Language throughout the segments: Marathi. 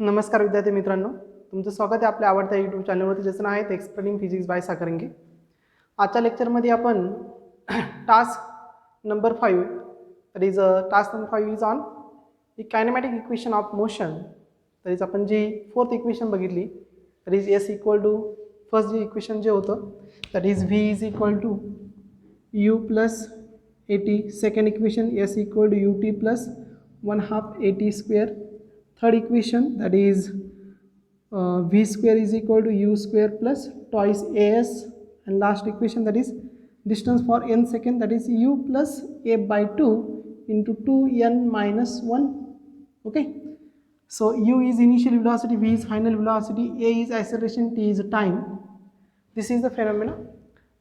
नमस्कार विद्यार्थी मित्रांनो, तुमचं स्वागत आहे आपल्या आवडत्या यूट्यूब चॅनलवरती, ज्याचं नाव आहे एक्सप्लेनिंग फिजिक्स बाय साकरंगे. आजच्या लेक्चरमध्ये आपण task number 5 that is task number 5 is on the kinematic equation of motion. That is आपण जी फोर्थ इक्वेशन बघितली, that is S equal to first जे इक्वेशन जे होतं that is V is equal to U plus A T. Second equation S equal to U T plus 1/2 A T square. Third equation that is v square is equal to u square plus twice as, and last equation that is distance for n second that is u plus a by 2 into 2n minus 1. Okay, so u is initial velocity, v is final velocity, a is acceleration, t is time. This is the phenomena.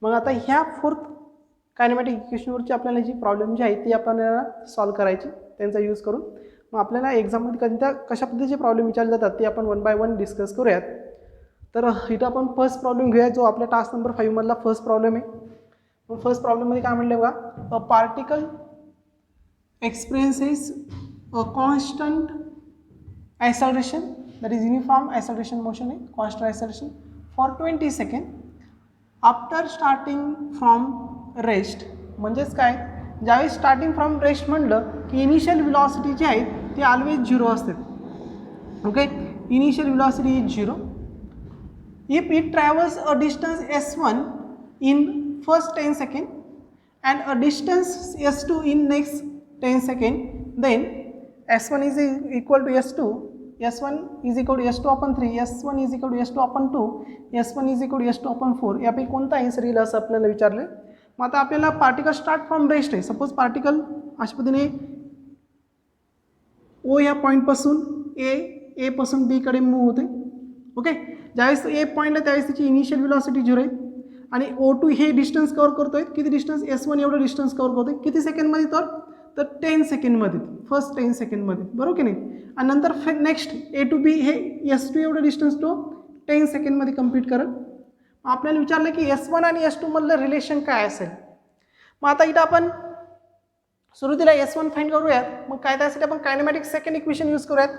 मग आता ह्या फोर्थ कायनेमॅटिक इक्वेशनवरची आपल्याला जी प्रॉब्लेम जी आहे ती आपल्याला सॉल्व करायची त्यांचा यूज करून. मग आपल्याला एक्झाममध्ये कोणत्या कशा पद्धतीचे प्रॉब्लेम विचारले जातात ते आपण 1 बाय 1 डिस्कस करूयात. तर इथं आपण फर्स्ट प्रॉब्लेम घेऊया, जो आपल्या टास्क नंबर 5 मधला फर्स्ट प्रॉब्लेम आहे. मग फर्स्ट प्रॉब्लेममध्ये काय म्हणलं बघा, a particle experiences a constant acceleration that is uniform acceleration motion आहे, constant acceleration for 20 second after starting from rest. म्हणजेच काय, ज्यावेळेस स्टार्टिंग फ्रॉम रेस्ट म्हणलं की इनिशियल व्हेलॉसिटी जी आहे ती ऑलवेज 0 असते. Okay, initial velocity is 0 if it travels a distance s1 in first 10 second and a distance s2 in next 10 second, then s1 is equal to s2, s1 is equal to s2 upon 3, s1 is equal to s2 upon 2, s1 is equal to s2 upon 4. यापैकी कोणता आन्सर येईल असं आपल्याला विचारले. मग आता आपल्याला पार्टिकल स्टार्ट फ्रॉम रेस्ट आहे. सपोज पार्टिकल अशा पद्धतीने ओ या पॉईंटपासून ए पासून बी कडे मूव्ह होते. ओके, ज्यावेळेस ए पॉईंटला त्यावेळेस त्याची इनिशियल व्हेलॉसिटी 0 आहे आणि O2 हे डिस्टन्स कव्हर करतोय. किती डिस्टन्स, S1 एवढं डिस्टन्स कव्हर करतोय. किती सेकंडमध्ये, तर 10 सेकंडमध्ये, फर्स्ट 10 सेकंडमध्ये, बरोबर की नाही. आणि नंतर नेक्स्ट A to B हे S2 एवढं डिस्टन्स तो 10 सेकंडमध्ये कंप्लीट करेल. आपल्याला विचारलं की S1 आणि S2 मधलं रिलेशन काय असेल. मग आता इथं आपण सुरुवातीला S1 फाइंड करूयात. मग काय त्यासाठी आपण कायनेमॅटिक सेकंड इक्वेशन यूज करूयात.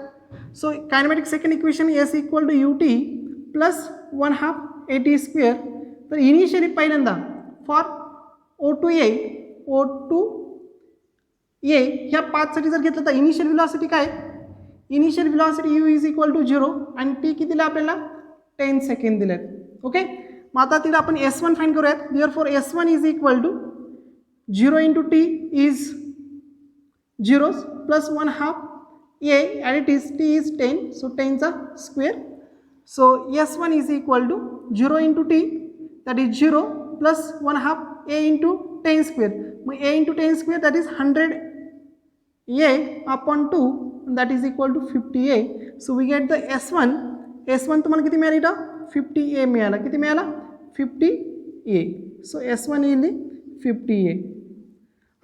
So kinematic second equation S equal to U T plus 1/2 A T square. तर इनिशियली पहिल्यांदा फॉर O2A ह्या पाथसाठी जर घेतलं तर इनिशियल व्हेलॉसिटी काय, initial velocity u is equal to 0 आणि टी किती दिला आपल्याला, 10 सेकंड दिलेत. ओके, मग आता तिला आपण S1 फाइंड करूयात. Therefore S1 is equal to 0 into T is 0 plus 1/2 a and it is t is 10, so 10 चा square. So S1 is equal to 0 into T that is 0 plus 1/2 a into 10 square. मग a into 10 square that is 100 a upon 2 that is equal to 50 a. So we get the S1 तुम्हाला किती मिळालं इथं, 50 a मिळाला. किती मिळाला, 50 a. सो S1 येईल 50 a.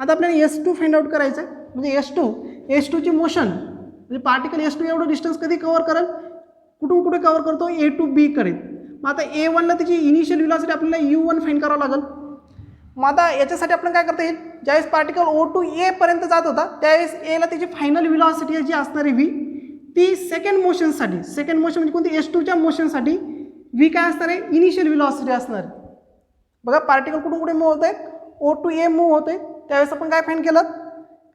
आता आपल्याला S2 फाइंड आउट करायचं आहे. म्हणजे S2 ची मोशन, म्हणजे पार्टिकल S2 एवढं डिस्टन्स कधी कव्हर करेल, कुठून कुठे कव्हर करतो, A to B करेल. मग आता A1ला त्याची इनिशियल व्हेलॉसिटी आपल्याला U1 फाइंड करावं लागेल. मग आता याच्यासाठी आपण काय करता येईल, ज्यावेळेस पार्टिकल O to A पर्यंत जात होता त्यावेळेस Aला त्याची फायनल व्हेलॉसिटी जी असणार आहे V, ती सेकंड मोशनसाठी, सेकंड मोशन म्हणजे कोणती, S2च्या मोशनसाठी V काय असणार आहे, इनिशियल व्हेलॉसिटी असणार आहे. बघा पार्टिकल कुठून कुठे मूव्ह होत आहे, O to A मूव्ह होते. त्यावेळेस आपण काय फाइंड केलं,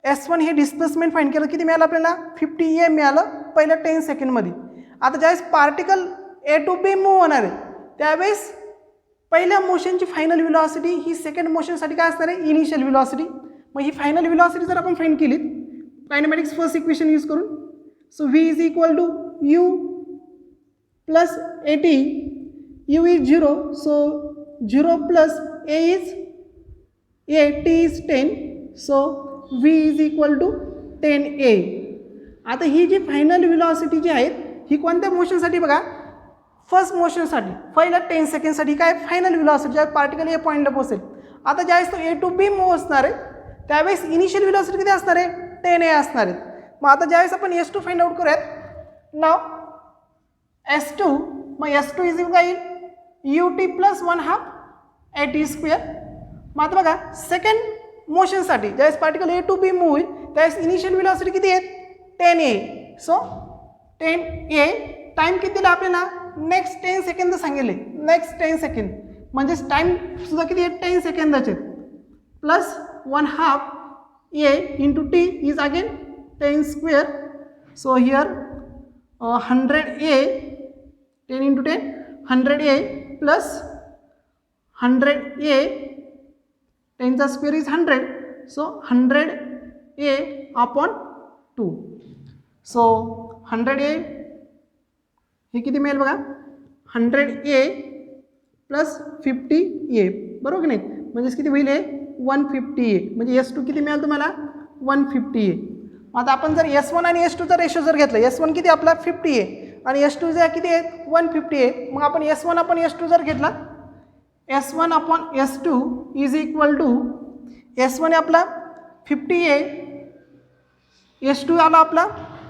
S1 हे डिस्प्लेसमेंट फाइंड केलं. किती मिळालं आपल्याला, 50 a मिळालं पहिल्या 10 सेकंडमध्ये. आता ज्यावेळेस particle A to B move होणार आहे त्यावेळेस पहिल्या मोशनची फायनल व्हेलॉसिटी ही सेकंड मोशनसाठी काय असणार आहे, इनिशियल व्हेलॉसिटी. मग ही फायनल व्हेलॉसिटी जर आपण फाइंड केली कायनेमॅटिक्स फर्स्ट इक्वेशन यूज करून, so V is equal to u plus A T. u is 0, so 0 plus a is a, t is 10, so v is equal to 10a. आता ही जी फायनल व्हेलॉसिटी जी आहे ही कोणत्या मोशनसाठी, बघा फर्स्ट मोशनसाठी, पहिल्या 10 सेकंडसाठी काय फायनल व्हेलॉसिटी, ज्यावेळेस पार्टिकल ए पॉईंटला पोहोचेल. आता ज्यावेळेस तो A to B मूव्ह असणार आहे त्यावेळेस इनिशियल व्हेलॉसिटी किती असणार आहे, 10a असणार आहे. मग आता ज्यावेळेस आपण S2 फाइंड आउट करूयात. नाव S2, मग S2 इज काय you T plus 1/2 A T square. मग आता बघा सेकंड मोशनसाठी ज्यावेळेस particle A to B move होईल त्यावेळेस इनिशियल व्हेलॉसिटी किती आहे, 10a. सो 10 टाइम किती दिला आपल्याला नेक्स्ट 10 सेकंद सांगितले नेक्स्ट 10 सेकंड म्हणजेच टाइम सुद्धा किती आहे 10 सेकंदाचे plus 1/2 a into t is again 10 square. So here 100a 10 into 10 100a plus 100a 10 चा square is 100. So 100a upon 2. So 100a हे किती मिळेल बघा 100a plus 50a बरोबर की नाही म्हणजे किती होईल 150a म्हणजे S2 किती मिळाल तुम्हाला 150a. आता आपण जर S1 आणि S2 चा रेशो जर घेतला S1 किती आपला 50 आहे आणि S2 जे किती आहे 150 आहे मग आपण S1 आपण S2 जर घेतला S1 upon S2 is equal to S1 आपला 50 आहे S2 आला आपला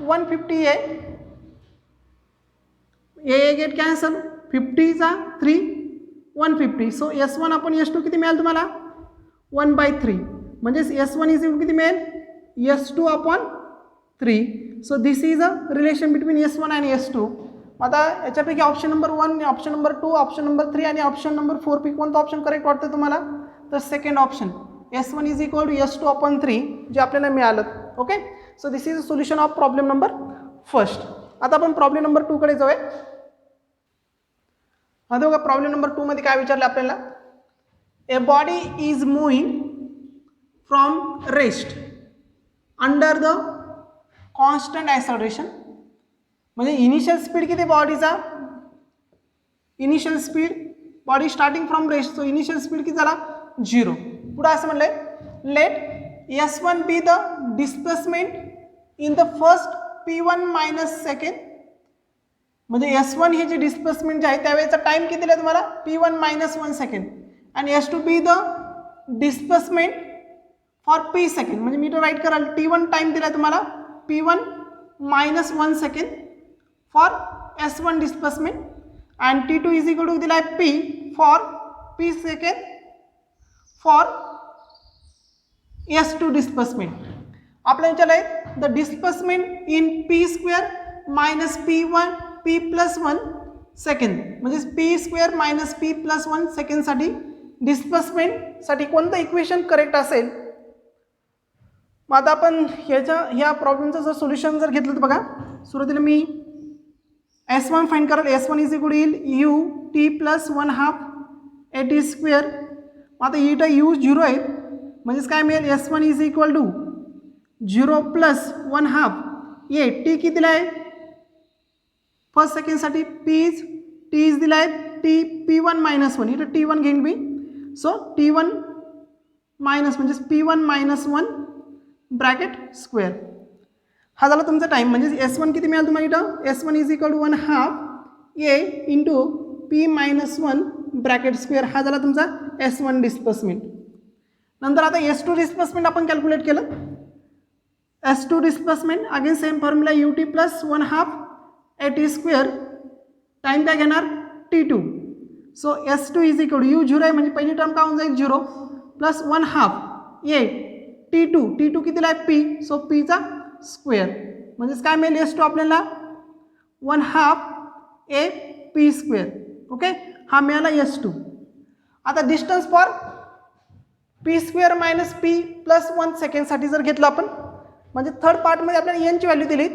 150 आहे ए गेट कॅन्सल 50 चा 3 150 सो S1 आपण S2 किती मिळाल तुम्हाला 1/3 म्हणजे S1 इज इक्वल किती मिळेल S2 upon 3. So this is a relation between S1 आणि S2. आता याच्यापैकी option number 1 option number 2 option number 3 आणि ऑप्शन नंबर 4 पैकी कोणता ऑप्शन करेक्ट वाटतं तुम्हाला तर second option S1 is equal to S2 upon 3 जे आपल्याला मिळालं. Okay so this is a solution of problem number first. आता आपण प्रॉब्लेम नंबर 2 कडे जाऊया. आता बघा प्रॉब्लेम नंबर 2 मध्ये काय विचारलं आपल्याला A body is moving from rest under the constant acceleration. म्हणजे इनिशियल स्पीड किती बॉडीचा initial speed body starting from rest so initial speed किती झाला 0. पुढे असं म्हणलंय let S1 be the displacement in the first P1 minus second म्हणजे S1 हे जे डिस्प्लेसमेंट जे आहे त्यावेळेचा टाइम किती दिला तुम्हाला P1 मायनस 1 सेकंड आणि S2 B the displacement for P second म्हणजे मी तो राईट कराल T1 टाइम दिला तुम्हाला P1 minus 1 second for S1 displacement and T2 is equal to दिला आहे P for P second for S2 displacement. आपल्याला विचारलंय the displacement in P square minus P plus 1 second म्हणजे P square minus P plus 1 सेकंडसाठी डिस्प्लेसमेंटसाठी कोणतं इक्वेशन करेक्ट असेल. मग आता आपण ह्या प्रॉब्लेमचं जर सोल्युशन जर घेतलं तर बघा सुरुवातीला मी S1 फाइंड कराल S1 इज इक्वल येईल U T plus 1/2 AT square. आता इथं U 0 आहे म्हणजेच काय मिळेल S1 is equal to 0 plus 1/2 A T कितीला आहे फर्स्ट सेकंडसाठी T इज दिला आहे T P1 मायनस 1 इथं T1 घेईन मी सो T1 मायनस म्हणजे P1 मायनस 1 ब्रॅकेट स्क्वेअर. हा झाला तुमचा टाइम म्हणजे S1 किती मिळाल तुम्हाला इथं S1 is equal to 1/2 A into P minus 1 bracket square. हा झाला तुमचा S1 डिस्प्लेसमेंट. नंतर आता S2 डिस्प्लेसमेंट आपण कॅल्क्युलेट केलं S2 displacement again same formula UT plus 1/2 AT square time काय घेणार T2 so S2 is equal to U 0 आहे म्हणजे पहिली टर्म काय होऊन जाईल 0 प्लस 1/2 ए T2 कितीला आहे P सो P चा स्क्वेअर म्हणजेच काय मिळेल S2 आपल्याला 1/2 ए P स्क्वेअर. ओके हा मिळाला S2. आता distance for P square minus P plus 1 सेकंडसाठी जर घेतलं आपण म्हणजे थर्ड पार्टमध्ये आपल्याला N ची व्हॅल्यू दिली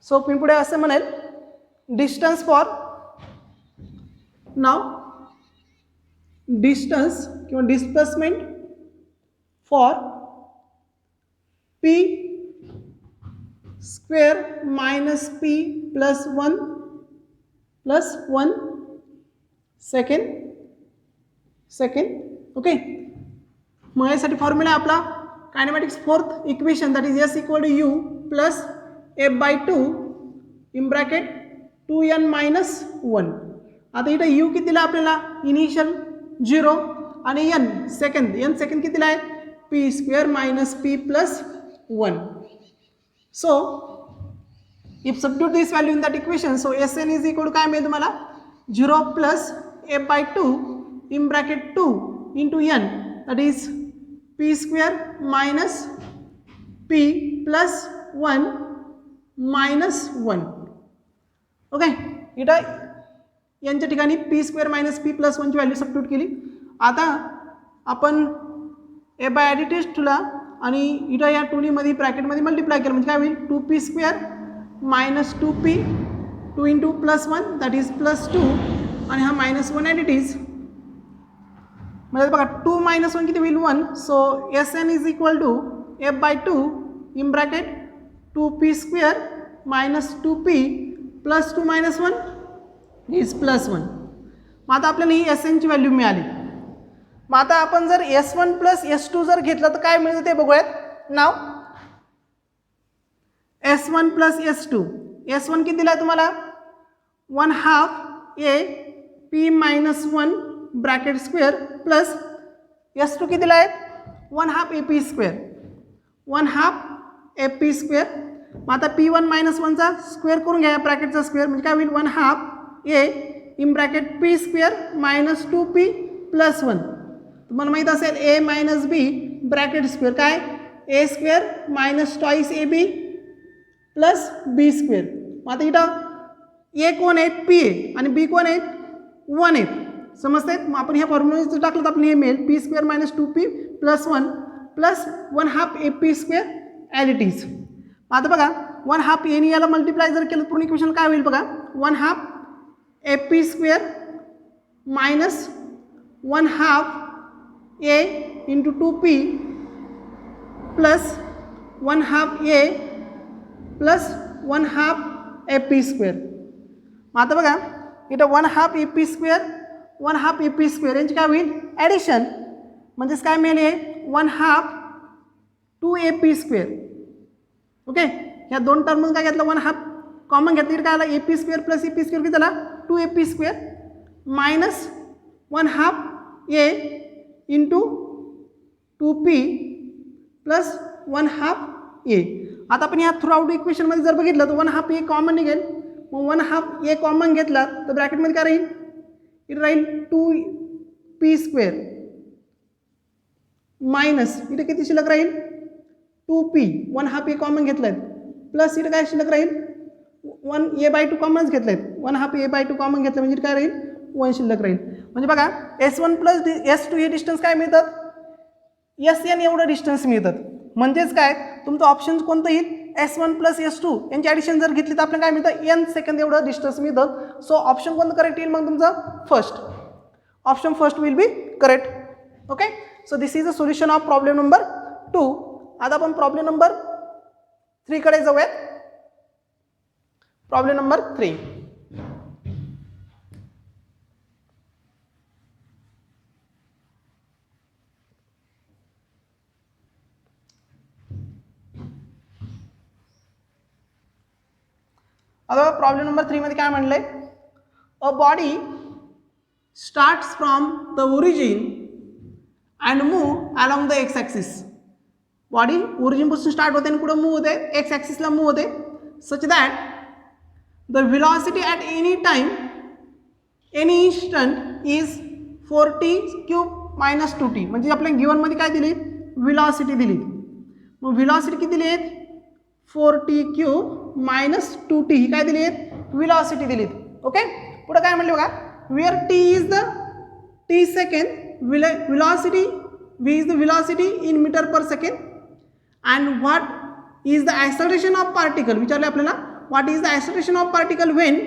सो मी पुढे असं म्हणेल डिस्टन्स फॉर नाव डिस्टन्स किंवा displacement for P square minus P plus 1 second. Okay मग यासाठी फॉर्म्युला आहे आपला kinematics fourth equation that is S equal to U plus F/2 in bracket 2n minus 1. आता इथं U कितीला आपल्याला इनिशियल 0 आणि n सेकंड कितीला आहे P square minus P plus 1. So if substitute this value in that equation so Sn is equal to काय मिळेल तुम्हाला 0 plus F/2 in bracket 2 into n, that is p square minus p plus 1 minus 1. Okay, इथं यांच्या ठिकाणी P square minus P plus 1ची व्हॅल्यू सबस्टिट्यूट केली. आता आपण ए बाय ॲडिटिव्ह ठेवला आणि इथं या 2 मध्ये ब्रॅकेटमध्ये मल्टिप्लाय केलं म्हणजे काय होईल 2p square minus 2p 2 into plus 1 that is plus 2 आणि हा मायनस 1 ॲडिटिव्ह म्हणजे बघा 2 मायनस 1 किती होईल 1. So Sn is equal to f by 2 in bracket 2p square minus 2p plus 2 minus 1 is plus 1. मग आता आपल्याला ही Sn ची व्हॅल्यू मिळाली. मग आता आपण जर S1 प्लस S2 जर घेतलं तर काय मिळतं ते बघूयात. नाव S1 प्लस S2, S1 किती दिला आहे तुम्हाला 1/2 a p minus 1 bracket square plus S2 किती दिला आहे 1/2 AP स्क्वेअर 1/2 AP स्क्वेअर. मग आता P1 मायनस 1चा स्क्वेअर करून घ्या ब्रॅकेटचा स्क्वेअर म्हणजे काय होईल 1/2 a in bracket p square minus 2p plus 1. तुम्हाला माहीत असेल a minus b bracket square काय a square minus twice ab plus b square. मग आता इथं a कोण आहे p आहे आणि b कोण आहे 1 आहे. समजते. मग आपण ह्या फॉर्म्युला टाकलं तर आपल्याला हे मिळेल p square minus 2p plus 1 plus 1/2 AP square as it is. आता बघा 1/2 a ने याला मल्टिप्लाय जर केलं पूर्ण इक्वेशन काय होईल बघा 1/2 AP square minus 1/2 a into 2p plus 1/2 a plus 1/2 AP square. मग आता बघा इथं 1/2 AP स्क्वेअर 1/2 AP स्क्वेअर यांची काय होईल ॲडिशन म्हणजेच काय मिळेल 1/2 2AP स्क्वेअर. ओके, ह्या दोन टर्म काय घेतलं 1/2 कॉमन घेतलं काय आला AP square plus AP square किती झाला 2AP square minus 1/2 a into 2p plus 1/2 a. आता आपण या थ्रू आउट इक्वेशनमध्ये जर बघितलं तर 1/2 a कॉमन निघेल. मग 1/2 a कॉमन घेतला तर ब्रॅकेटमध्ये काय राहील इथं राहील 2p स्क्वेअर मायनस इथं किती शिल्लक राहील 2p 1/2 a कॉमन घेतलं आहे प्लस इथं काय शिल्लक राहील 1 a बाय 2 कॉमनच घेतलं आहे 1/2 a बाय 2 कॉमन घेतलं म्हणजे काय राहील 1 शिल्लक राहील. म्हणजे बघा S1 प्लस S2 हे डिस्टन्स काय मिळतात Sn एवढं डिस्टन्स मिळतात. म्हणजेच काय तुमचं ऑप्शन कोणतं येईल S1 प्लस S2 यांची ॲडिशन जर घेतली तर आपल्याला काय मिळतं n सेकंद एवढं डिस्टन्स मिळतं. सो ऑप्शन कोणतं करेक्ट येईल मग तुमचं first option first will be correct. Okay, so this is a solution of problem number 2. आता आपण प्रॉब्लेम नंबर 3 कडे जाऊयात. Problem number 3. आता प्रॉब्लेम नंबर 3 मध्ये काय म्हणलंय a body starts from the origin and move along the X axis. Body ओरिजिनपासून स्टार्ट होते आणि पुढे मूव होते एक्स ॲक्सिसला मूव होते such that the velocity at any time any instant is 4t³ minus 2t. म्हणजे आपल्या गिवनमध्ये काय दिली व्हेलॉसिटी दिली. मग व्हेलॉसिटी किती दिली आहेत 4t³ मायनस 2t ही काय दिली आहेत व्हेलॉसिटी दिलीत. ओके, पुढे काय म्हणले बघा where t is the t second velocity v is the velocity in meter per second and what is the acceleration of particle. विचारले आपल्याला what is the acceleration of particle when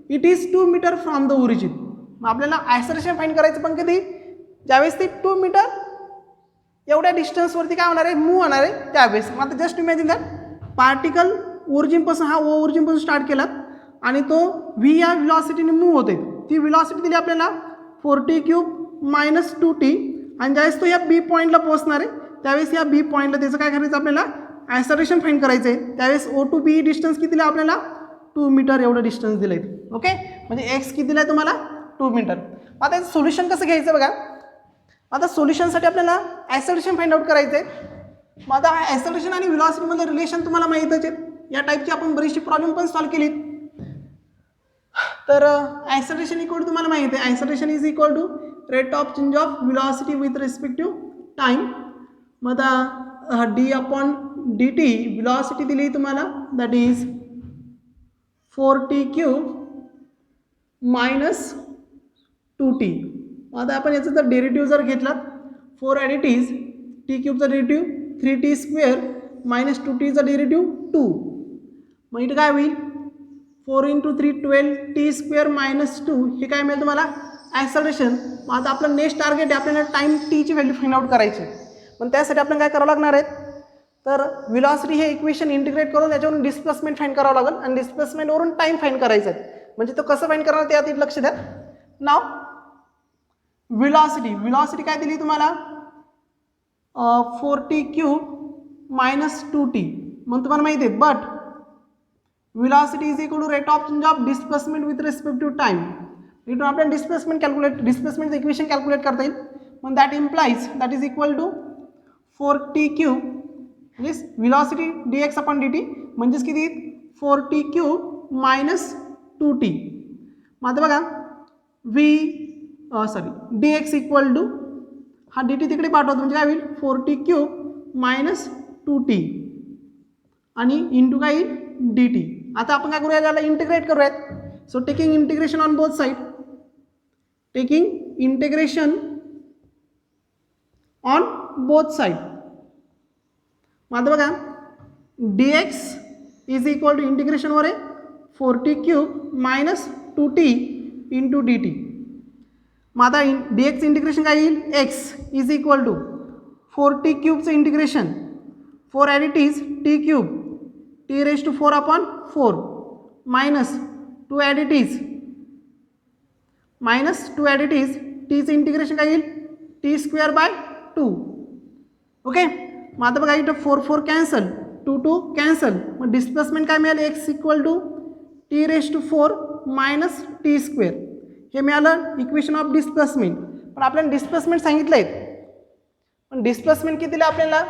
it is 2 meter from the origin. मग आपल्याला acceleration फाइंड करायचं पण कधी ज्यावेळेस ती 2 मीटर एवढ्या डिस्टन्सवरती काय होणार आहे मूव्ह होणार आहे त्यावेळेस. मग आता जस्ट इमॅजिन दॅट पार्टिकल ओरिजिनपासून हा ओरिजिनपासून स्टार्ट केला आणि तो v या व्हेलॉसिटीने मूव्ह होते. ती व्हेलॉसिटी दिली आपल्याला 4t³ मायनस 2t आणि ज्यावेळेस तो या बी पॉईंटला पोहोचणार आहे त्यावेळेस या बी पॉईंटला त्याचं काय करायचं आपल्याला ॲक्सलरेशन फाइंड करायचं आहे. त्यावेळेस O टू बी डिस्टन्स किती दिलं आपल्याला 2 मीटर एवढं डिस्टन्स दिलं आहे. ओके, म्हणजे एक्स किती दिलं आहे तुम्हाला 2 मीटर. आता याचं सोल्युशन कसं घ्यायचं बघा. आता सोल्युशनसाठी आपल्याला ॲक्सलरेशन फाइंड आउट करायचं आहे. मग आता ॲक्सलरेशन आणि व्हेलॉसिटीमधलं रिलेशन तुम्हाला माहीतच आहे. या टाईपची आपण बरीचशी प्रॉब्लेम पण सॉल्व केली. तर ॲक्सलरेशन इक्वल तुम्हाला माहिती आहे acceleration is equal to rate of change of velocity with respect to time. मग आता D upon D T velocity दिली तुम्हाला, that is 4t³ minus 2t. आता आपण याचा जर डेरिव्हेटिव्ह जर घेतला, 4 at is t³ derivative 3t² minus 2tचा डेरिव्हेटिव्ह 2. मग इथे काय होईल, 4 × 3 12t² मायनस 2. हे काय मिळेल तुम्हाला, ॲक्सलरेशन. मग आता आपलं नेक्स्ट टार्गेट आहे, आपल्याला टाईम टीची व्हॅल्यू फाइंड आउट करायची. पण त्यासाठी आपल्याला काय करावं लागणार आहे, तर व्हेलॉसिटी हे इक्वेशन इंटिग्रेट करून त्याच्यावरून डिस्प्लेसमेंट फाइंड करावं लागेल आणि डिस्प्लेसमेंटवरून टाइम फाइंड करायचं आहे. म्हणजे तो कसं फाइंड करणार ते आधी लक्ष द्या. नाव व्हेलॉसिटी काय दिली तुम्हाला, 4t³ मायनस 2t. मग तुम्हाला माहिती आहे, but velocity is equal to rate of change of displacement with respect to time. इथून आपल्याला डिस्प्लेसमेंट इक्वेशन कॅल्क्युलेट करता येईल. मग that implies that is equal to 4t³ म्हणजेच व्हेलॉसिटी dx अपॉन dt म्हणजेच किती, 4t³ मायनस 2t. मग आता बघा dx इक्वल टू हा dt तिकडे पाठवतो म्हणजे काय होईल, 4t³ मायनस 2t आणि इंटू काय येईल dt. आता आपण काय करूया, त्याला इंटिग्रेट करूयात. So taking integration on both side, मग आता बघा dx इज इक्वल टू इंटिग्रेशनवर आहे 4t³ minus 2t into dt. मग आता dx इंटिग्रेशन काय येईल, x is equal to 4t³ integration 4 at it is t³ t⁴ upon 4 minus 2 at it is tचं इंटिग्रेशन काय येईल, t²/2. ओके. मग आता बघा इथं 4 कॅन्सल, 2 कॅन्सल. मग डिस्प्लेसमेंट काय मिळालं, x equal to t⁴ minus t². हे मिळालं इक्वेशन ऑफ डिस्प्लेसमेंट. पण आपल्याला डिस्प्लेसमेंट सांगितलं आहे, पण डिस्प्लेसमेंट किती दिलं आपल्याला,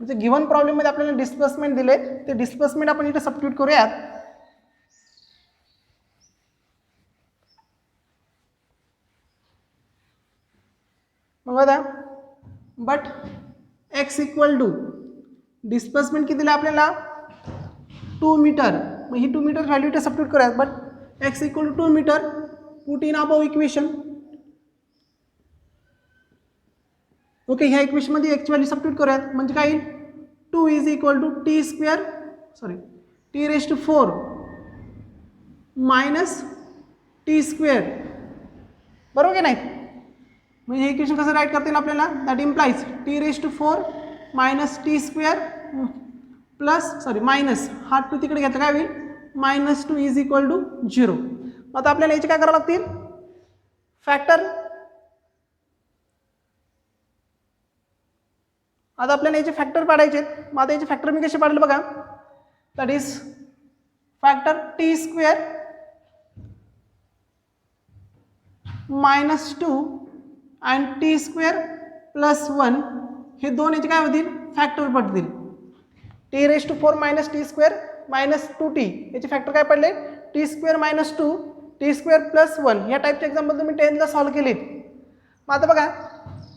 म्हणजे गिव्हन प्रॉब्लेममध्ये आपल्याला डिस्प्लेसमेंट दिले, ते डिस्प्लेसमेंट आपण इथे सबस्टिट्यूट करूयात. मग बघा, but x equal to displacement किती दिलं आपल्याला, 2 मीटर. मग ही 2 मीटर व्हॅल्यू इथे सबस्टिट्यूट करूयात. But x equal to 2 metre, put in above equation. Okay, ह्या इक्वेशनमध्ये x व्हॅल्यू सबस्टिट्यूट करूयात. म्हणजे काय येईल, 2 is equal to t⁴ minus t². बरोबर की नाही. म्हणजे हे इक्वेशन कसं राईट करता येईल आपल्याला, that implies t⁴ minus t² plus minus हा 2 तिकडे घेतला काय होईल, -2 इज इक्वल टू 0. आता आपल्याला याचे काय करावं लागतील, फॅक्टर. आता आपल्याला याचे फॅक्टर पाडायचे आहेत. मग आता याचे फॅक्टर मी कसे पाडले बघा, that is factor t² minus 2 and t² plus 1. हे दोन याचे काय होतील, फॅक्टर पडतील. t⁴ minus t² minus 2t याचे फॅक्टर काय पडले, t² मायनस 2 t² प्लस 1. या टाईपचे एक्झाम्पल तुम्ही 10th ला सॉल्व्ह केलीत. मग आता बघा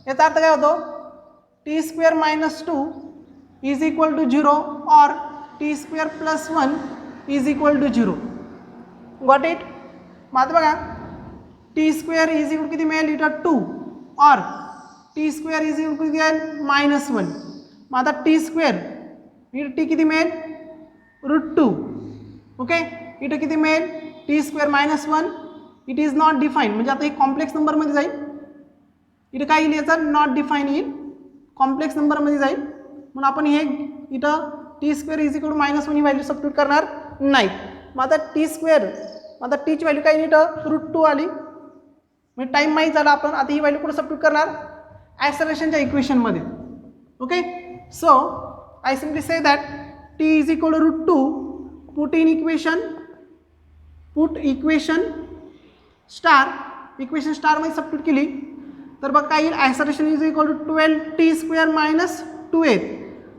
याचा अर्थ काय होतो, t² minus 2 is equal to 0 और t² plus 1 is equal to 0. Got it. मग आता बघा t² इज इक्वल किती मिळेल, इथं 2 और t² इज इक्वल किती मिळेल, -1. मग आता t² इथं t किती मिळेल, √2. ओके, इथं किती मिळेल, t² minus 1. It is not define, म्हणजे आता हे कॉम्प्लेक्स नंबरमध्ये जाईल. इथं काय येईल, याचा नॉट डिफाईन येईल, कॉम्प्लेक्स नंबरमध्ये जाईल. म्हणून आपण हे इथं t² इज इक्वल टू -1 ही व्हॅल्यू सबस्टिट्यूट करणार नाही. मग आता t², मग आता टीची व्हॅल्यू काय येईल, इथं √2 आली. म्हणजे टाईम माहीत झाला. आपण आता ही व्हॅल्यू कुठं सबस्टिट्यूट करणार, ॲक्सेलरेशनच्या इक्वेशनमध्ये. Okay, so I simply say that t is equal to √2, put in equation, equation स्टारमध्ये सबस्टिट्यूट केली तर बघ काय येईल, acceleration is equal to 12t² minus 2h.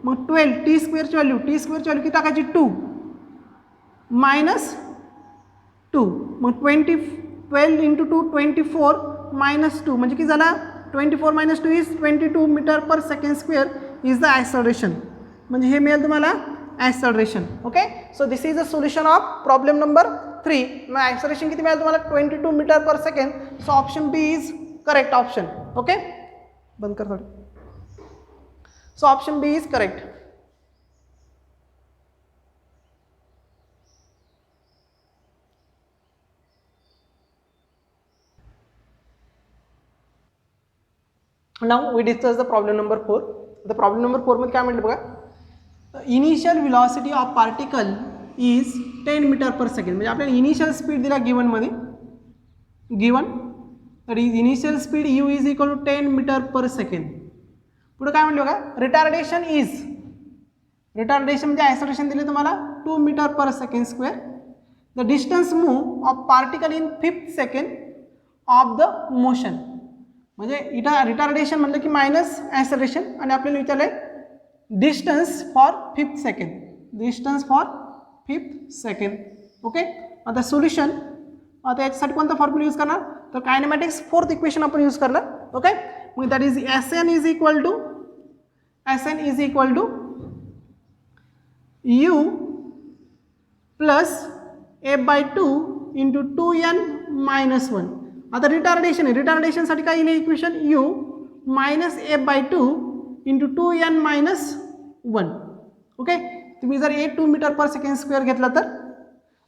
मग 12 t² ची व्हॅल्यू किती टाकायची, 2 मायनस 2 मग 12 इंटू 2 24 मायनस 2 म्हणजे किती झाला 24 minus 2 is 22 metre per second square is the acceleration म्हणजे हे मिळेल तुम्हाला acceleration. Okay so this is the solution of problem number 3. मग ॲक्सलरेशन किती मिळेल तुम्हाला 22 metre per second. So option B is correct option. Okay बंद कर थोडी. So option B is correct. Now we discuss the problem number 4. The problem number 4 मध्ये काय म्हटलं बघा initial velocity of particle is 10 metre per second म्हणजे आपल्याला इनिशियल स्पीड दिला गिवन मध्ये given that is initial speed u is equal to 10 metre per second. पुढे काय म्हटलं बघा रिटार्डेशन म्हणजे ॲक्सलरेशन दिले तुम्हाला 2 metre per second square. The distance move of particle in 5th second of the motion म्हणजे इथं रिटार्डेशन म्हटलं की मायनस ॲक्सलरेशन आणि आपल्याला विचारलं आहे distance for 5th second. Okay आता सोल्युशन आता याच्यासाठी कोणता फॉर्म्युला यूज करणार तर कायनेमॅटिक्स 4th इक्वेशन आपण यूज करणार. ओके मग that is SN is equal to U plus F/2 into 2n minus 1. आता रिटार्डेशनसाठी काय येईल equation u minus F/2 into 2n minus 1. Okay तुम्ही जर 2 मीटर पर सेकंड स्क्वेअर घेतला तर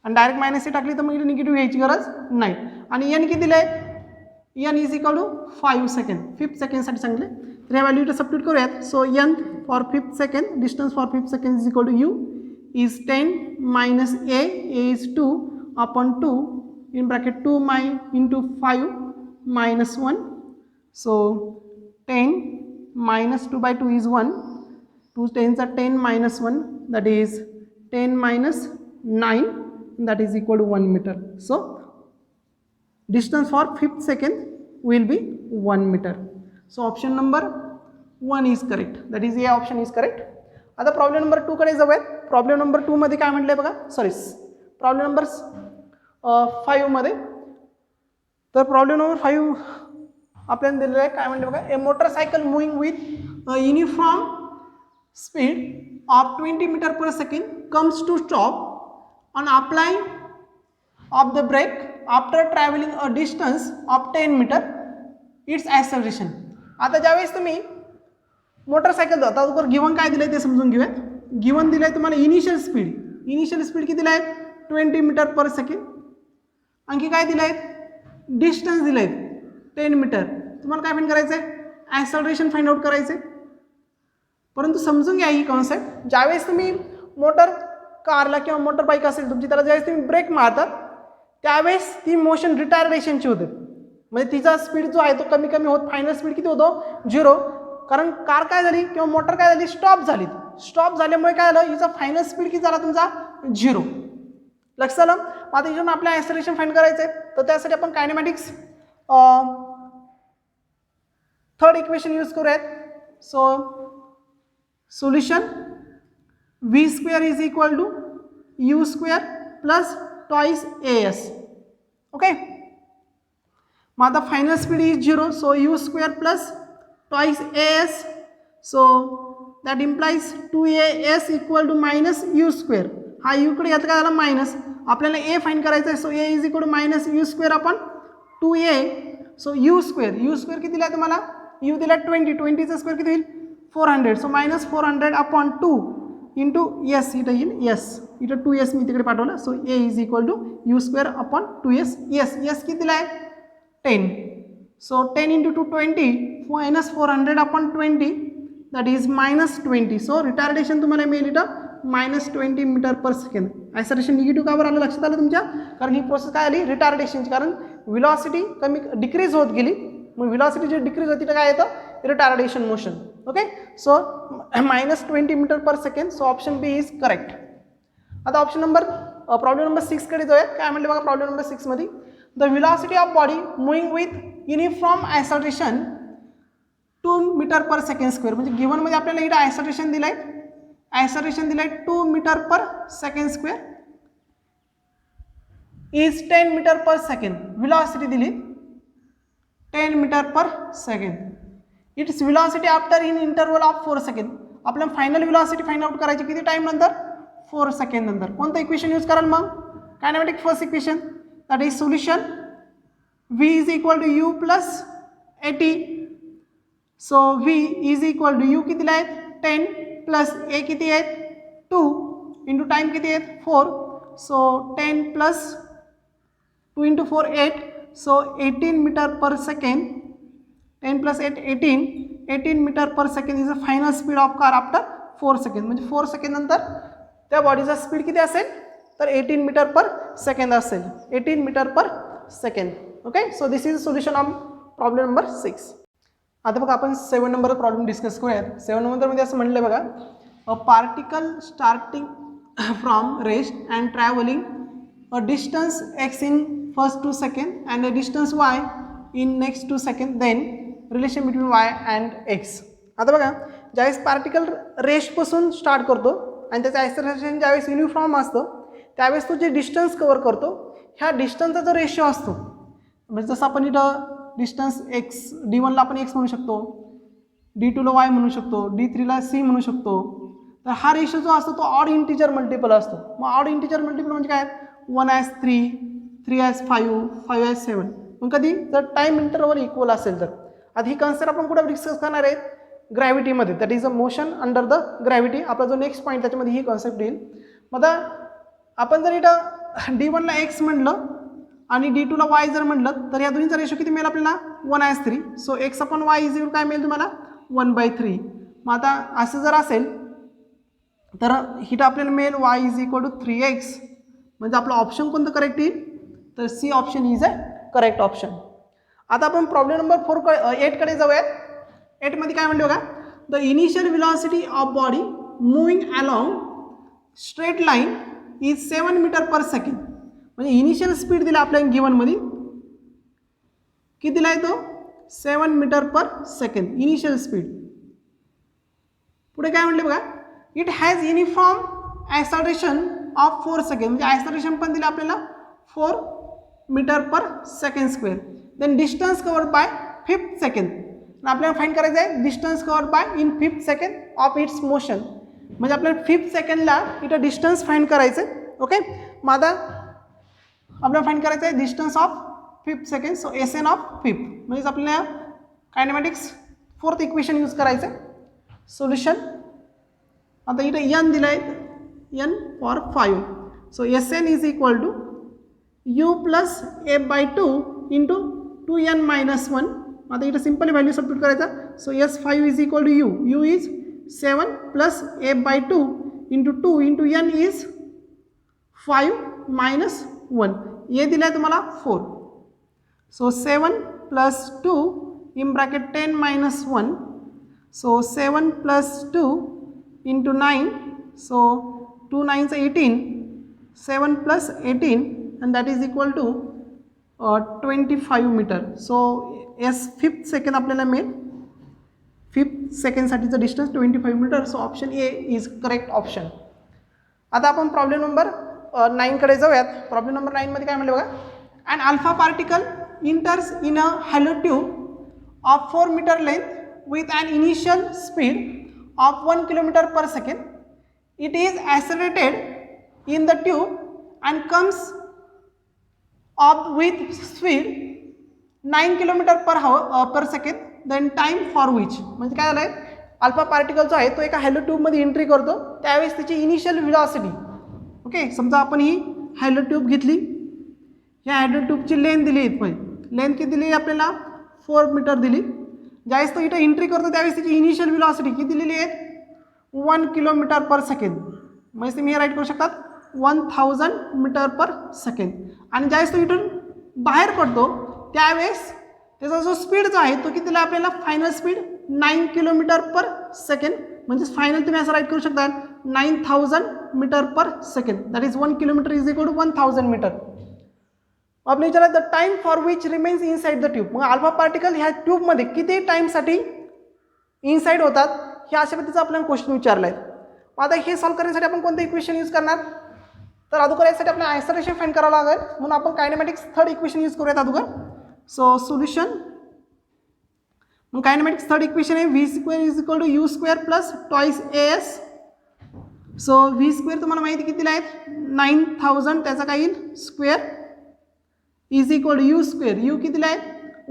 आणि डायरेक्ट मायनस टाकली तर मग इथे निगेटिव्ह घ्यायची गरज नाही. आणि n किती दिलं आहे n is equal to 5 second 5th सेकंडसाठी सांगितले तर ह्या व्हॅल्यू इथं सबस्टिट्यूट करूयात. So n for 5th second distance for 5th second is equal to u is 10 minus a is 2 upon 2 in bracket 2 into 5 minus 1. So 10 minus 2 by 2 is 1. 2 tens are 10 minus 1 that is 10 minus 9 that is equal to 1 meter. So distance for 5th second will be 1 meter. So option number 1 is correct. That is A option is correct. आता problem number 2 कडे जाऊयात. problem number 2 मध्ये काय म्हटलंय बघा सॉरी problem number 5 मध्ये तर प्रॉब्लेम नंबर 5 आपल्याला दिलेलं आहे काय म्हणते बघा a motorcycle moving with uniform speed of 20 metre per second comes to stop on applying of the brake after travelling a distance of 10 metre its acceleration. आता ज्यावेळेस तुम्ही मोटरसायकल आता गिवन काय दिलं आहे ते समजून घेऊयात. गिवन दिलं आहे तुम्हाला इनिशियल स्पीड किती दिलं आहे 20 मीटर पर सेकंड. आणखी काय दिलं आहे डिस्टन्स दिलं आहे 10 मीटर. तुम्हाला काय फाइंड करायचं आहे ॲक्सलरेशन फाइंड आउट करायचं आहे. परंतु समजून घ्या ही कॉन्सेप्ट ज्यावेळेस तुम्ही मोटर कारला किंवा मोटर बाईक असेल तुमची त्याला ज्यावेळेस तुम्ही ब्रेक मारतात त्यावेळेस ती मोशन रिटार्डेशनची होते म्हणजे तिचा स्पीड जो आहे तो कमी कमी होत फायनल स्पीड किती होतो 0. कारण कार काय झाली किंवा मोटर काय झाली स्टॉप झाल्यामुळे काय झालं हिचा फायनल स्पीड किती झाला तुमचा 0. लक्षात आलं. आता इथून आपल्याला ॲक्सलरेशन फाइंड करायचं आहे तर त्यासाठी आपण कायनेमॅटिक्स 3rd इक्वेशन यूज करूयात. So solution v square is equal to u square plus twice as. Okay मग आता final speed is 0 so u square plus twice as. So that implies 2as equal to minus u square. हा u कडे यात काय झाला मायनस आपल्याला a फाइंड करायचं आहे. So a is equal to minus u square upon 2a. So u square किती दिला तुम्हाला u दिला 20चा स्क्वेअर किती होईल 400. So minus 400 upon 2 into S इथं येईल इथं 2s मी तिकडे पाठवलं. So a is equal to u square upon 2s. S किती दिला आहे 10. So 10 into 2 20 minus 400 upon 20 that is minus 20. So retardation तुम्हाला मिळेल इथं मायनस 20 metre per second. Acceleration negative का बरं आलं लक्षात आलं तुमच्या कारण ही प्रोसेस काय आली रिटार्डेशनची कारण व्हेलॉसिटी कमी डिक्रीज होत गेली मग व्हेलॉसिटी जे डिक्रीज होती तर काय येतं retardation motion. Okay so minus 20 metre per second. So option B is correct. आता ऑप्शन नंबर प्रॉब्लेम नंबर 6 कडे जाऊयात. काय म्हटलं बघा प्रॉब्लेम नंबर 6 मध्ये the velocity of body moving with uniform acceleration 2 metre per second square म्हणजे गिवन मध्ये आपल्याला इथं ॲक्सलरेशन दिलं आहे 2 metre per second square is 10 metre per second. Velocity दिली 10 metre per second. It's velocity after in interval of 4 second. आपल्याला फायनल व्हेलॉसिटी फाइंड आउट करायची किती टाइम नंतर 4 सेकंड नंतर. कोणतं इक्वेशन यूज कराल मग kinematic first equation that is solution v is equal to u plus at. So v is equal to u कितीला आहेत 10 प्लस a किती आहेत 2 इंटू टाइम किती आहेत 4. So 10 plus 2 into 4 8. So 18 metre per second. 10 plus 8 18 metre per second is a final speed of car after 4 second. म्हणजे 4 सेकंड नंतर त्या बॉडीचा स्पीड किती असेल तर 18 मीटर पर सेकंड असेल. 18 metre per second. Okay. So this is solution of problem number 6. आता बघा आपण 7 नंबर प्रॉब्लेम डिस्कस करूयात. 7 नंबरमध्ये असं म्हणलं बघा a particle starting from rest and travelling a distance x in first 2 seconds and a distance y in next 2 seconds, then relation between y and x. आता बघा ज्यावेळेस पार्टिकल रेस्टपासून स्टार्ट करतो आणि त्याचं ॲक्सेलरेशन ज्यावेळेस युनिफॉर्म असतं त्यावेळेस तो जे डिस्टन्स कवर करतो ह्या डिस्टन्सचा जो रेशो असतो म्हणजे जसं आपण इथं डिस्टन्स x d1ला आपण x म्हणू शकतो, d2ला y म्हणू शकतो, d3ला c म्हणू शकतो. तर हा रेशो जो असतो तो ऑड इंटिजर मल्टिपल असतो. मग ऑड इंटिजर मल्टिपल म्हणजे काय 1 as 3, 3 as 5, 5 as 7. मग कधी जर टाईम इंटरवल इक्वल असेल तर. आता ही कन्सेप्ट आपण कुठे डिस्कस करणार आहेत ग्रॅव्हिटीमध्ये. That is a motion under the gravity. आपला जो नेक्स्ट पॉईंट त्याच्यामध्ये ही कॉन्सेप्ट येईल. मग आता आपण जर इथं d1ला x म्हणलं आणि d2ला y जर म्हणलं तर या दोन्हीचा रेशो किती मिळेल आपल्याला 1 as 3. So x upon y is काय मिळेल तुम्हाला 1/3. मग आता असं जर असेल तर हिट आपल्याला मिळेल y is equal to 3x. म्हणजे आपलं ऑप्शन कोणतं करेक्ट येईल तर C option is a correct option. आता आपण प्रॉब्लेम नंबर 8 कडे जाऊयात. 8 मध्ये काय म्हणलं बघा the initial velocity of body moving along straight line is 7 metre per second. म्हणजे इनिशियल स्पीड दिला आपल्याला गिवनमध्ये किती दिला आहे तो 7 metre per second initial speed. पुढे काय म्हटले बघा it has uniform acceleration of 4 second. म्हणजे ॲक्सलरेशन पण दिलं आपल्याला 4 metre per second square. Then distance covered by 5th second. आपल्याला फाइंड करायचं आहे distance covered by in 5th second of its motion. म्हणजे आपल्याला 5th सेकंडला इथं डिस्टन्स फाइंड करायचं आहे. ओके. मग आता आपल्याला फाइंड करायचं आहे distance of 5th second. So SN of 5th. म्हणजे आपल्याला कायनेमॅटिक्स 4th इक्वेशन यूज करायचं आहे. सोल्युशन आता इथं n दिलं आहे n for 5. So SN is equal to u plus f/2 into 2n minus 1. आता इथं सिम्पली व्हॅल्यू सबस्टिट्यूट करायचा. So S5 is equal to u. u is 7 plus f/2 into 2 into n is 5 minus 1. ये दिलं आहे तुम्हाला 4. So 7 plus 2 in bracket 10 minus 1. So 7 plus 2 into 9. So 2 9 18. 7 plus 18 and that is equal to 25 metre. So S5th second आपल्याला मिळेल. 5th सेकंडसाठीचं distance 25 metre. So option A is correct option. आता आपण प्रॉब्लेम नंबर 9 कडे जाऊयात. प्रॉब्लेम नंबर 9 मध्ये काय म्हणलं बघा an alpha particle enters in a hollow tube of 4 metre length with an initial speed of 1 kilometre per second. It is accelerated in the tube and comes up with speed 9 kilometre per second. Then time for which. म्हणजे काय झालं आहे अल्फा पार्टिकल जो आहे तो एका हॅलो ट्यूबमध्ये एंट्री करतो त्यावेळेस त्याची इनिशियल व्हेलॉसिटी. ओके. समजा आपण ही हॅलो ट्यूब घेतली. या हॅलो ट्यूबची लेंथ दिली इथपर्यंत. लेंथ किती दिली आपल्याला 4 मीटर दिली. ज्यावेळेस तो इथं एंट्री करतो त्यावेळेस त्याची इनिशियल व्हेलॉसिटी किती दिलेली आहे 1 किलोमीटर पर सेकंड. म्हणजे तुम्ही हे राईट करू शकतात 1000 मीटर पर सेकंड. आणि ज्यावेळेस तो इथून बाहेर पडतो त्यावेळेस त्याचा जो स्पीड जो आहे तो कितीला आपल्याला final speed 9 kilometre per second. म्हणजे फायनल तुम्ही असं राईट करू शकता 9000 metre per second. That is 1 kilometre is equal to 1000 metre. आपल्या विचारात the time for which remains inside the tube. मग अल्फा पार्टिकल ह्या ट्यूबमध्ये किती टाईमसाठी इनसाइड होतात हे अशा पद्धतीचा आपल्याला क्वेश्चन विचारला आहे. आता हे सॉल्व्ह करण्यासाठी आपण कोणतं इक्वेशन यूज करणार तर अगोदर यासाठी आपल्याला आयसोलेशन फाइंड करावं लागेल, म्हणून आपण कायनेमॅटिक्स थर्ड इक्वेशन यूज करूयात अगोदर. सो सोल्युशन, मग कायनेमॅटिक्स थर्ड इक्वेशन आहे V square is equal to U square plus twice S. So V square तुम्हाला माहिती कितीला आहेत 9000, त्याचा काय येईल square is equal to U square, U कितीला आहे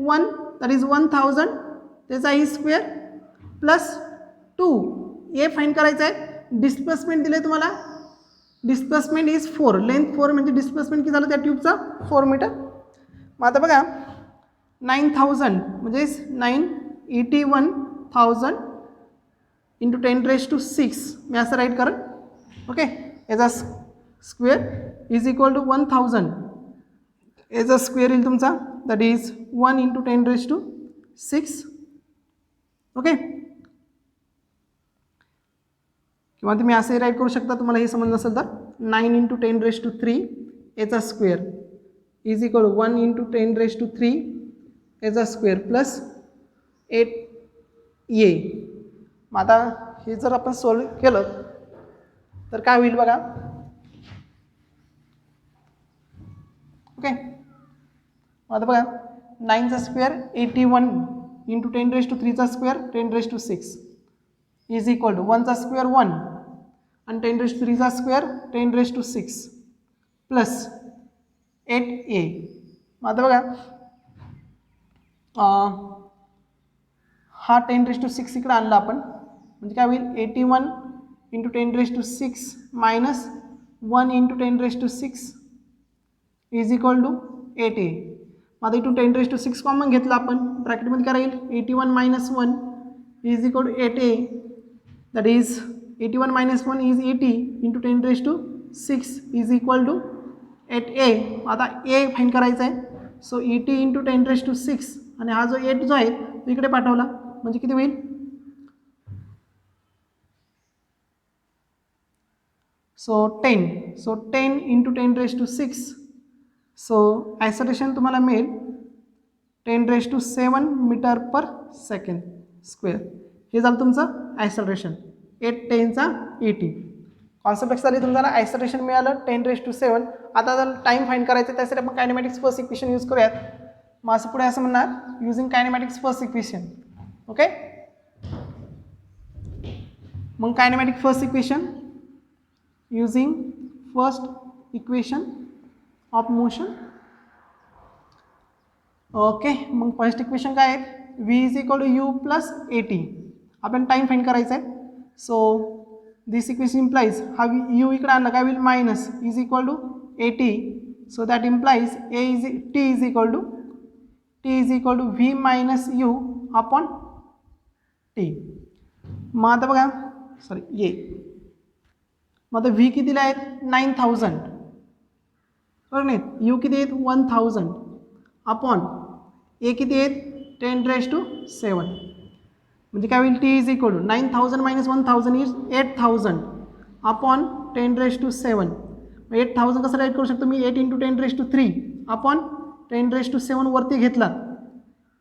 1, दॅट इज 1000, त्याचा E square plus 2 A find करायचं आहे. डिस्प्लेसमेंट दिले तुम्हाला, डिस्प्लेसमेंट इज 4, लेंथ 4 म्हणजे डिस्प्लेसमेंट किती झालं त्या ट्यूबचा 4 मीटर. मग आता बघा 9000 म्हणजे 981,000 इंटू 10⁶, मी असं राईट करेन. ओके, याचा स्क्वेअर इज इक्वल टू 1000, याचा स्क्वेअर येईल तुमचा दॅट इज 1 इंटू 10⁶. ओके, किंवा तुम्ही असे राईट करू शकता, तुम्हाला हे समज नसेल तर 9 इंटू 10⁻³ याचा square is equal to 1 into 10⁻³ याचा स्क्वेअर प्लस 8 ए. मग आता हे जर आपण सॉल्व केलं तर काय होईल बघा. ओके, आता बघा 9चा square 81 into 10⁻³ square 10⁶ is equal to 1चा स्क्वेअर 1 आणि 10⁻³ स्क्वेअर 10⁶ प्लस 8a. मग आता बघा हा 10⁻6 इकडे आणला आपण, म्हणजे काय होईल 81 into 10⁻6 minus 1 into 10⁻6 is equal to 8a. मग आता इथून 10⁻6 कॉमन घेतला आपण, ब्रॅकेटमध्ये काय राहील 81 minus 1 is equal to 8a, that is 81 minus 1 is 80 into 10⁻6 is equal to 8a. आता a फाइंड करायचा आहे. सो 80 इंटू 10⁻6 आणि हा जो 8 जो आहे तो इकडे पाठवला म्हणजे किती होईल. So 10 into 10⁻6. सो आयसोलेशन तुम्हाला मिळेल 10⁻7 मीटर पर सेकंड स्क्वेअर. हे झालं तुमचं आयसोलेशन 8 10चा 80. कॉन्सेप्ट लक्षात आली तुमचा. आयसोलेशन मिळालं 10⁻7. आता जर टाईम फाइंड करायचं त्यासाठी आपण कायनेमॅटिक्स फर्स्ट इक्वेशन यूज करूयात. मग असं पुढे असं म्हणणार using kinematics first equation. Okay, मग kinematic first equation using first equation of motion. Okay, मग फर्स्ट इक्वेशन काय आहे V is equal to U plus 80. आपण टाईम फाइंड करायचा आहे. सो दिस इक्वेशन इम्प्लाइज हा यू इकडे आणला काय होईल minus is equal to 80. So that implies T is equal to V minus U upon T. मग आता बघा सॉरी मग आता व्ही कितीला आहेत 9000 बरोबर नाही, यू किती आहेत 1000 अपॉन ए किती आहेत 10⁻7. म्हणजे काय होईल T is equal to 9000 minus 1000 is 8000 upon 10⁻7. 8000 कसं राईट करू शकतो मी 8 इंटू 10⁻³ अपॉन 10⁻7 वरती घेतला.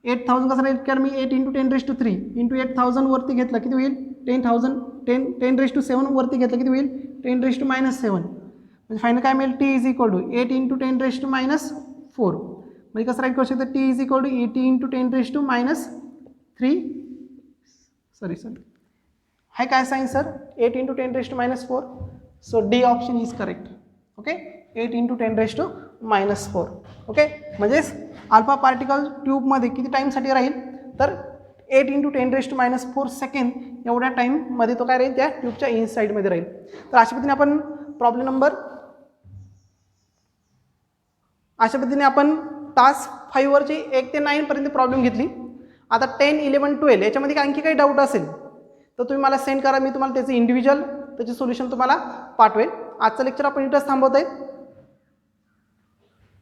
8000 कसं राईट केलं मी 8 इंटू 10⁻³ इंटू 8000 वरती घेतला किती होईल 10⁻7 वरती घेतलं किती होईल 10⁻7. म्हणजे फायनल काय मिळेल T is equal to 8 into 10⁻4. म्हणजे कसं राईट करू शकतो T is equal to 80 into 10⁻3 sorry हाय काय sign sir 8 into 10⁻4. So D option is correct. Okay, 8 into 10⁻4. Okay, म्हणजेच अल्फा पार्टिकल ट्यूबमध्ये किती टाईमसाठी राहील तर 8 इंटू 10⁻4 सेकंड एवढ्या टाईममध्ये तो काय राहील त्या ट्यूबच्या इनसाईडमध्ये राहील. तर अशा पद्धतीने आपण प्रॉब्लेम नंबर अशा पद्धतीने आपण तास 5वरची 1 ते 9 पर्यंत प्रॉब्लेम घेतली. आता 10, 11, 12 याच्यामध्ये आणखी काही डाऊट असेल तर तुम्ही मला सेंड करा, मी तुम्हाला त्याचे इंडिव्हिज्युअल त्याचे सोल्युशन तुम्हाला पाठवेल. आजचं लेक्चर आपण इथंच थांबवत आहे.